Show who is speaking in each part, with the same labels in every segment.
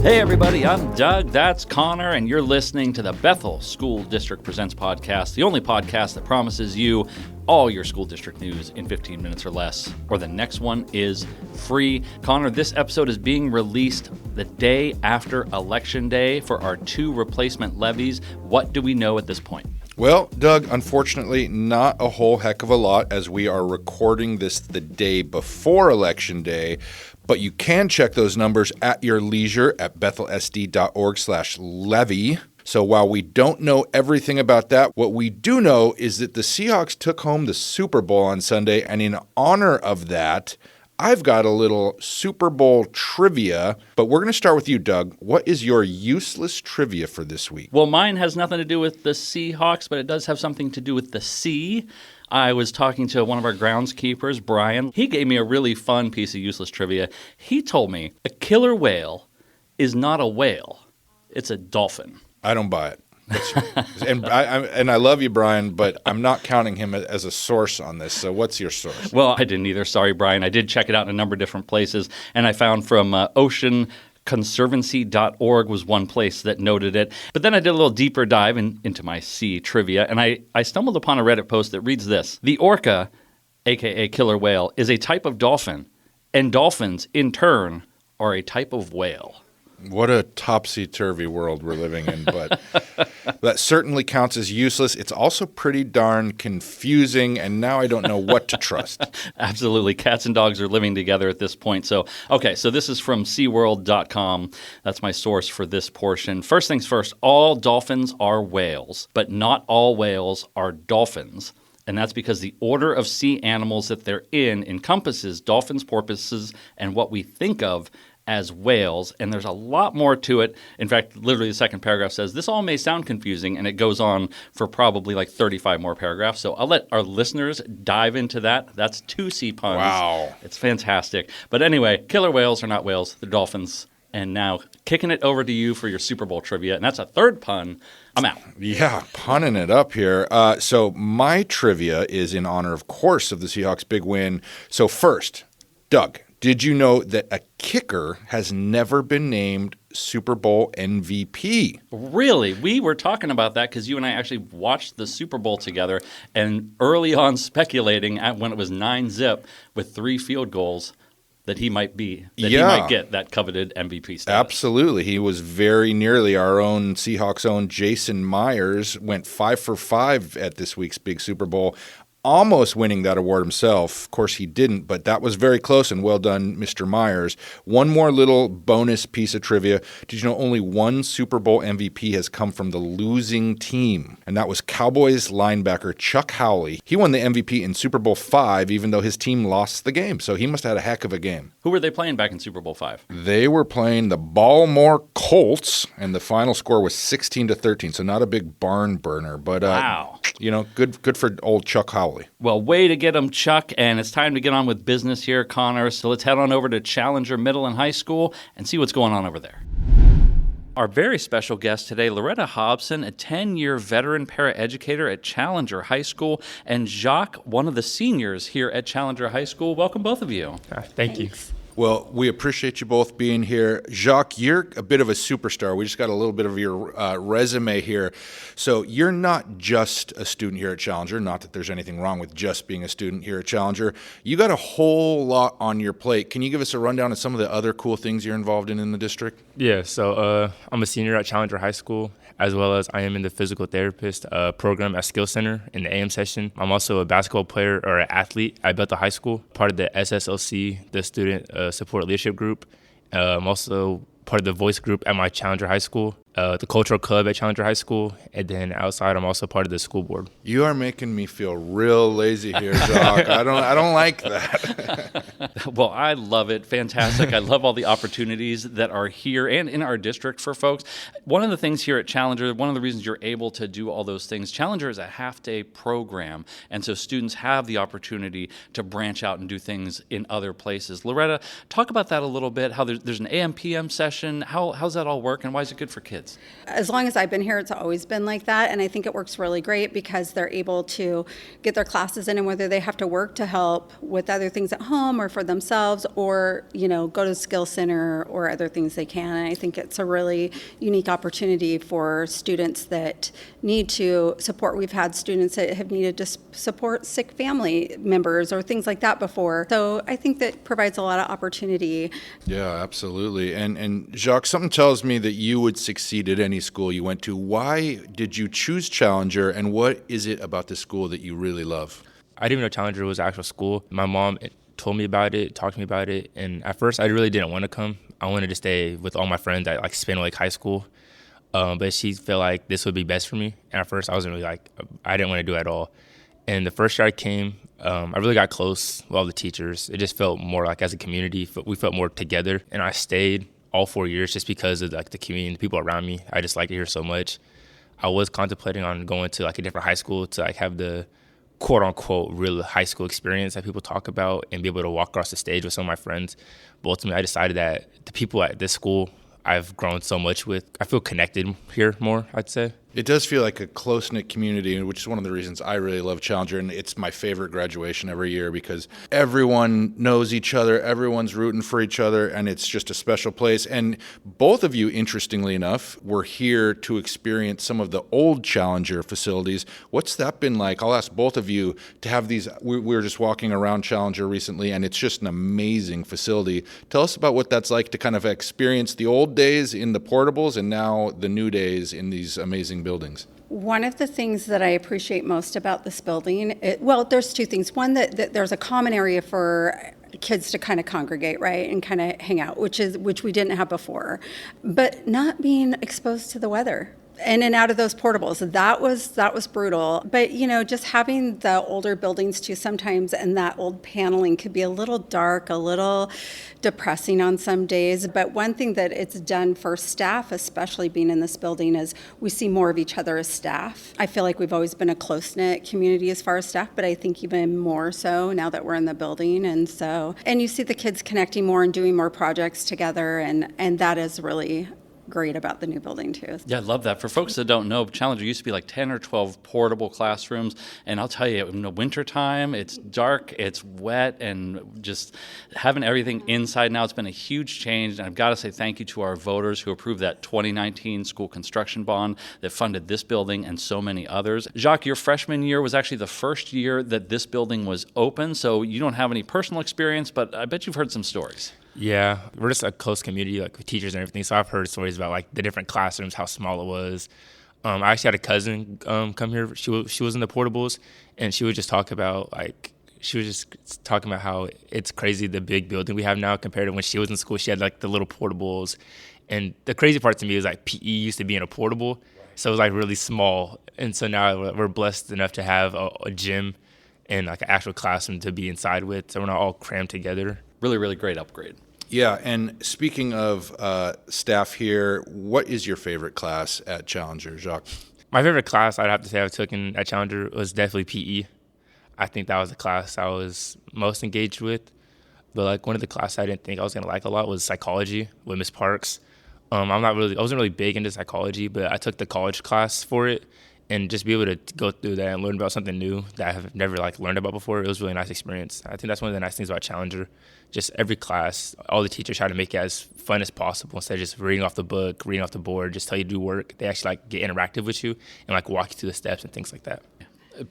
Speaker 1: Hey everybody, I'm Doug, that's Connor, and you're listening to the Bethel School District Presents podcast, the only podcast that promises you all your school district news in 15 minutes or less, or the next one is free. Connor, this episode is being released the day after Election Day for our 2 replacement levies. What do we know at this point?
Speaker 2: Well, Doug, unfortunately, not a whole heck of a lot as we are recording this the day before Election Day, but you can check those numbers at your leisure at bethelsd.org/levy. So while we don't know everything about that, what we do know is that the Seahawks took home the Super Bowl on Sunday, and in honor of that, I've got a little Super Bowl trivia, but we're going to start with you, Doug. What is your useless trivia for this week?
Speaker 1: Well, mine has nothing to do with the Seahawks, but it does have something to do with the sea. I was talking to one of our groundskeepers, Brian. He gave me a really fun piece of useless trivia. He told me a killer whale is not a whale, it's a dolphin.
Speaker 2: I don't buy it. And I love you, Brian, but I'm not counting him as a source on this. So what's your source?
Speaker 1: Well, I didn't either. Sorry, Brian. I did check it out in a number of different places, and I found from oceanconservancy.org was one place that noted it. But then I did a little deeper dive into my sea trivia, and I stumbled upon a Reddit post that reads this. The orca, a.k.a. killer whale, is a type of dolphin, and dolphins, in turn, are a type of whale.
Speaker 2: What a topsy-turvy world we're living in, but that certainly counts as useless. It's also pretty darn confusing, and now I don't know what to trust.
Speaker 1: Absolutely. Cats and dogs are living together at this point. So this is from SeaWorld.com. That's my source for this portion. First things first, all dolphins are whales, but not all whales are dolphins. And that's because the order of sea animals that they're in encompasses dolphins, porpoises, and what we think of as whales, and there's a lot more to it. In fact, literally the second paragraph says, this all may sound confusing, and it goes on for probably like 35 more paragraphs. So I'll let our listeners dive into that. That's 2 sea puns.
Speaker 2: Wow.
Speaker 1: It's fantastic. But anyway, killer whales are not whales, they're dolphins. And now kicking it over to you for your Super Bowl trivia, and that's a 3rd pun. I'm out.
Speaker 2: Yeah, punning it up here. So my trivia is in honor, of course, of the Seahawks' big win. So first, Doug, did you know that a kicker has never been named Super Bowl MVP?
Speaker 1: Really? We were talking about that because you and I actually watched the Super Bowl together, and early on speculating when it was 9-0 with 3 field goals that he might get that coveted MVP status.
Speaker 2: Absolutely. He was very nearly our own Seahawks' own Jason Myers, went 5 for 5 at this week's big Super Bowl, almost winning that award himself. Of course, he didn't, but that was very close, and well done, Mr. Myers. One more little bonus piece of trivia. Did you know only one Super Bowl MVP has come from the losing team? And that was Cowboys linebacker Chuck Howley. He won the MVP in Super Bowl V, even though his team lost the game, so he must have had a heck of a game.
Speaker 1: Who were they playing back in Super Bowl V?
Speaker 2: They were playing the Baltimore Colts, and the final score was 16-13, so not a big barn burner, but
Speaker 1: wow.
Speaker 2: Good for old Chuck Howley.
Speaker 1: Well, way to get him, Chuck, and it's time to get on with business here, Connor. So let's head on over to Challenger Middle and High School and see what's going on over there. Our very special guest today, Loretta Hobson, a 10-year veteran paraeducator at Challenger High School, and Jacques, one of the seniors here at Challenger High School. Welcome, both of you.
Speaker 3: Thank you.
Speaker 2: Well, we appreciate you both being here. Jacques, you're a bit of a superstar. We just got a little bit of your resume here. So you're not just a student here at Challenger, not that there's anything wrong with just being a student here at Challenger. You got a whole lot on your plate. Can you give us a rundown of some of the other cool things you're involved in the district?
Speaker 3: Yeah, so I'm a senior at Challenger High School, as well as I am in the physical therapist program at Skill Center in the AM session. I'm also a basketball player or an athlete at Bethel High School, part of the SSLC, the Student Support Leadership Group. I'm also part of the voice group at my Challenger High School, the cultural club at Challenger High School, and then outside I'm also part of the school board.
Speaker 2: You are making me feel real lazy here, Jacques. I don't like that.
Speaker 1: Well, I love it. Fantastic. I love all the opportunities that are here and in our district for folks. One of the things here at Challenger, one of the reasons you're able to do all those things, Challenger is a half-day program, and so students have the opportunity to branch out and do things in other places. Loretta, talk about that a little bit, how there's an AM-PM session. How's that all work, and why is it good for kids? kids?
Speaker 4: As long as I've been here, it's always been like that. And I think it works really great because they're able to get their classes in, and whether they have to work to help with other things at home or for themselves, or, go to the skill center or other things they can. And I think it's a really unique opportunity for students that need to support. We've had students that have needed to support sick family members or things like that before. So I think that provides a lot of opportunity.
Speaker 2: Yeah, absolutely. And Jacques, something tells me that you would succeed at any school you went to. Why did you choose Challenger, and what is it about the school that you really love?
Speaker 3: I didn't even know Challenger was an actual school. My mom told me about it, talked to me about it, and at first I really didn't want to come. I wanted to stay with all my friends at Spano Lake High School, but she felt like this would be best for me. And at first I wasn't really I didn't want to do it at all. And the first year I came, I really got close with all the teachers. It just felt more like as a community, we felt more together. And I stayed all 4 years just because of the community, the people around me. I just like it here so much. I was contemplating on going to a different high school to have the quote unquote real high school experience that people talk about and be able to walk across the stage with some of my friends. But ultimately I decided that the people at this school I've grown so much with, I feel connected here more, I'd say.
Speaker 2: It does feel like a close-knit community, which is one of the reasons I really love Challenger, and it's my favorite graduation every year because everyone knows each other, everyone's rooting for each other, and it's just a special place. And both of you, interestingly enough, were here to experience some of the old Challenger facilities. What's that been like? I'll ask both of you to have these. We were just walking around Challenger recently, and it's just an amazing facility. Tell us about what that's like to kind of experience the old days in the portables and now the new days in these amazing buildings.
Speaker 4: One of the things that I appreciate most about this building, there's two things. One, that there's a common area for kids to kind of congregate, right, and kind of hang out, which we didn't have before, but not being exposed to the weather. In and out of those portables, that was brutal. But just having the older buildings too sometimes, and that old paneling could be a little dark, a little depressing on some days. But one thing that it's done for staff, especially being in this building, is we see more of each other as staff. I feel like we've always been a close-knit community as far as staff, but I think even more so now that we're in the building. And you see the kids connecting more and doing more projects together, and that is really great about the new building too.
Speaker 1: Yeah, I love that. For folks that don't know, Challenger used to be 10 or 12 portable classrooms, and I'll tell you, in the wintertime, it's dark, it's wet, and just having everything inside now, it's been a huge change. And I've got to say thank you to our voters who approved that 2019 school construction bond that funded this building and so many others. Jacques, your freshman year was actually the first year that this building was open, so you don't have any personal experience, but I bet you've heard some stories.
Speaker 3: Yeah, we're just a close community, with teachers and everything. So I've heard stories about the different classrooms, how small it was. I actually had a cousin come here. She was in the portables, and she would just talk about how it's crazy the big building we have now compared to when she was in school. She had the little portables, and the crazy part to me is PE used to be in a portable, so it was really small. And so now we're blessed enough to have a gym and an actual classroom to be inside with, so we're not all crammed together.
Speaker 1: Really, really great upgrade.
Speaker 2: Yeah, and speaking of staff here, what is your favorite class at Challenger, Jacques?
Speaker 3: My favorite class I'd have to say I've taken at Challenger was definitely PE. I think that was the class I was most engaged with. But one of the classes I didn't think I was gonna like a lot was psychology with Miss Parks. I wasn't really big into psychology, but I took the college class for it, and just be able to go through that and learn about something new that I have never learned about before. It was a really nice experience. I think that's one of the nice things about Challenger. Just every class, all the teachers try to make it as fun as possible instead of just reading off the book, reading off the board, just tell you to do work. They actually get interactive with you and walk you through the steps and things like that.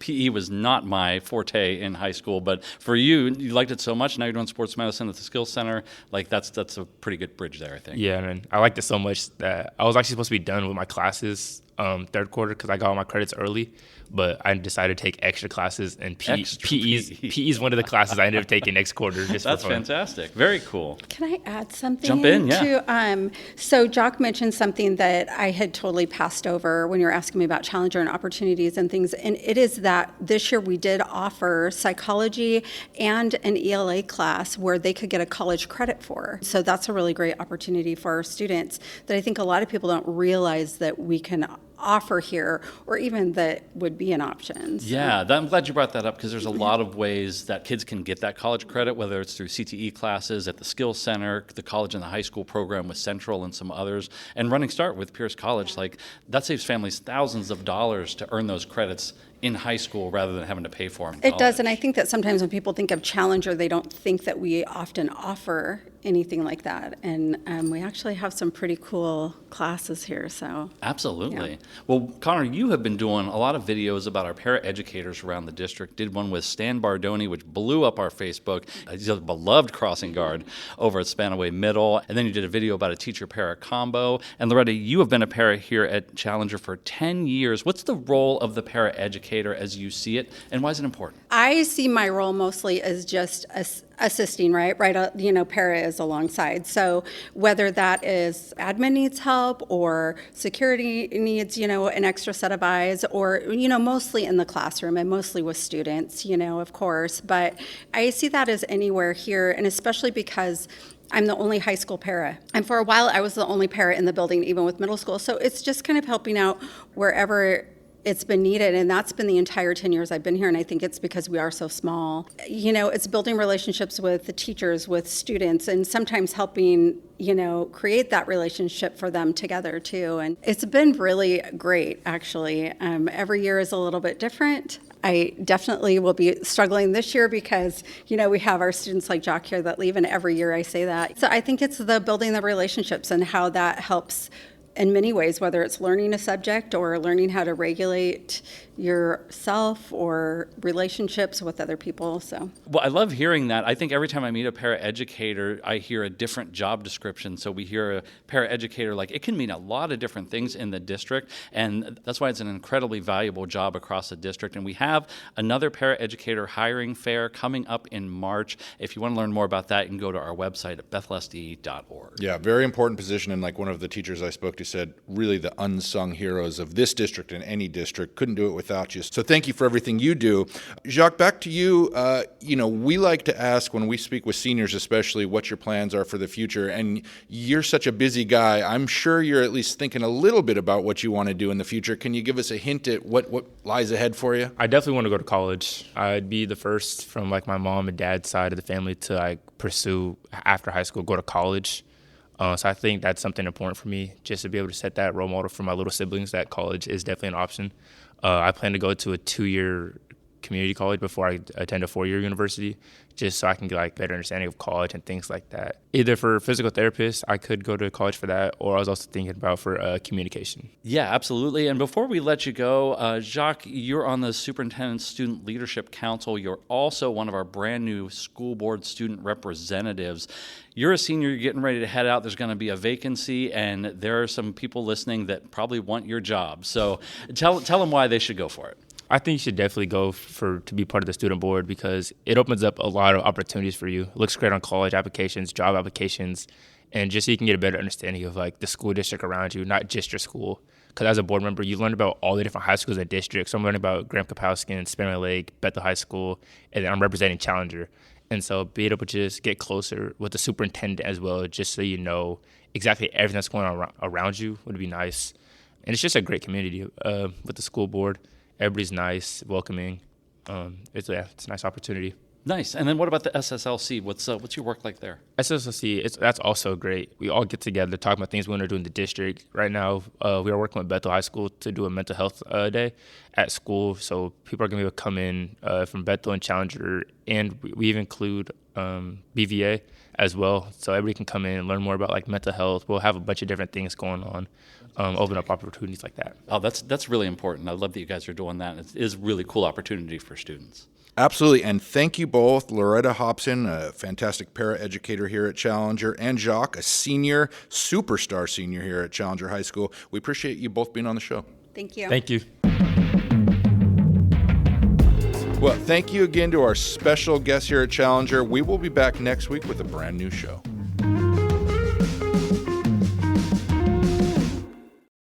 Speaker 1: PE was not my forte in high school, but for you liked it so much. Now you're doing sports medicine at the Skills Center. That's a pretty good bridge there, I think.
Speaker 3: Yeah, man. I liked it so much that I was actually supposed to be done with my classes third quarter because I got all my credits early, but I decided to take extra classes, and PE is one of the classes I ended up taking next quarter.
Speaker 1: That's fantastic. Very cool.
Speaker 4: Can I add something?
Speaker 1: Jump in, yeah.
Speaker 4: So Jacques mentioned something that I had totally passed over when you were asking me about Challenger and opportunities and things, and it is that this year we did offer psychology and an ELA class where they could get a college credit for. So that's a really great opportunity for our students that I think a lot of people don't realize that we can offer here, or even that would be an option. So.
Speaker 1: Yeah, I'm glad you brought that up because there's a lot of ways that kids can get that college credit, whether it's through CTE classes at the Skills Center, the college and the high school program with Central and some others, and Running Start with Pierce College. Like, that saves families thousands of dollars to earn those credits in high school rather than having to pay for them.
Speaker 4: It does, and I think that sometimes when people think of Challenger, they don't think that we often offer anything like that. And we actually have some pretty cool classes here. So
Speaker 1: Absolutely.
Speaker 4: Yeah.
Speaker 1: Well, Connor, you have been doing a lot of videos about our paraeducators around the district. Did one with Stan Bardoni, which blew up our Facebook. He's a beloved crossing guard over at Spanaway Middle. And then you did a video about a teacher-para combo. And Loretta, you have been a para here at Challenger for 10 years. What's the role of the paraeducator as you see it, and why is it important?
Speaker 4: I see my role mostly as just assisting, right? Para is alongside. So whether that is admin needs help or security needs, an extra set of eyes, or, mostly in the classroom and mostly with students, of course. But I see that as anywhere here, and especially because I'm the only high school para. And for a while, I was the only para in the building, even with middle school. So it's just kind of helping out wherever it's been needed, and that's been the entire 10 years I've been here, and I think it's because we are so small. It's building relationships with the teachers, with students, and sometimes helping, create that relationship for them together too. And it's been really great, actually. Every year is a little bit different. I definitely will be struggling this year because, we have our students like Jock here that leave, and every year I say that. So I think it's the building the relationships and how that helps in many ways, whether it's learning a subject or learning how to regulate yourself or relationships with other people. So,
Speaker 1: well, I love hearing that. I think every time I meet a paraeducator, I hear a different job description. So we hear a paraeducator, like, it can mean a lot of different things in the district, and that's why it's an incredibly valuable job across the district. And we have another paraeducator hiring fair coming up in March. If you want to learn more about that, you can go to our website at bethlsd.org.
Speaker 2: Yeah, very important position. And like one of the teachers I spoke to said, really the unsung heroes of this district and any district. Couldn't do it without you. So thank you for everything you do. Jacques, back to you. We like to ask when we speak with seniors especially what your plans are for the future. And you're such a busy guy. I'm sure you're at least thinking a little bit about what you want to do in the future. Can you give us a hint at what lies ahead for you?
Speaker 3: I definitely want to go to college. I'd be the first from like my mom and dad's side of the family to pursue after high school, go to college. So I think that's something important for me, just to be able to set that role model for my little siblings that college is definitely an option. I plan to go to a 2-year community college before I attend a 4-year university, just so I can get better understanding of college and things like that. Either for physical therapists, I could go to college for that, or I was also thinking about for communication.
Speaker 1: Yeah, absolutely. And before we let you go, Jacques, you're on the Superintendent Student Leadership Council. You're also one of our brand new school board student representatives. You're a senior, you're getting ready to head out. There's going to be a vacancy, and there are some people listening that probably want your job. So tell them why they should go for it.
Speaker 3: I think you should definitely go to be part of the student board because it opens up a lot of opportunities for you. It looks great on college applications, job applications, and just so you can get a better understanding of the school district around you, not just your school. Because as a board member, you learn about all the different high schools in the district. So I'm learning about Graham Kapowskin, Spanaway Lake, Bethel High School, and then I'm representing Challenger. And so being able to just get closer with the superintendent as well, just so you know exactly everything that's going on around you would be nice. And it's just a great community with the school board. Everybody's nice, welcoming. It's a nice opportunity.
Speaker 1: Nice. And then what about the SSLC? What's your work like there?
Speaker 3: SSLC, that's also great. We all get together, talk about things we want to do in the district. Right now, we are working with Bethel High School to do a mental health day at school. So people are going to be able to come in from Bethel and Challenger, and we even include BVA as well. So everybody can come in and learn more about mental health. We'll have a bunch of different things going on, open up opportunities like that.
Speaker 1: Oh, that's really important. I love that you guys are doing that. It is a really cool opportunity for students.
Speaker 2: Absolutely, and thank you both, Loretta Hobson, a fantastic paraeducator here at Challenger, and Jacques, a senior, superstar senior here at Challenger High School. We appreciate you both being on the show.
Speaker 4: Thank you.
Speaker 3: Thank you.
Speaker 2: Well, thank you again to our special guests here at Challenger. We will be back next week with a brand new show.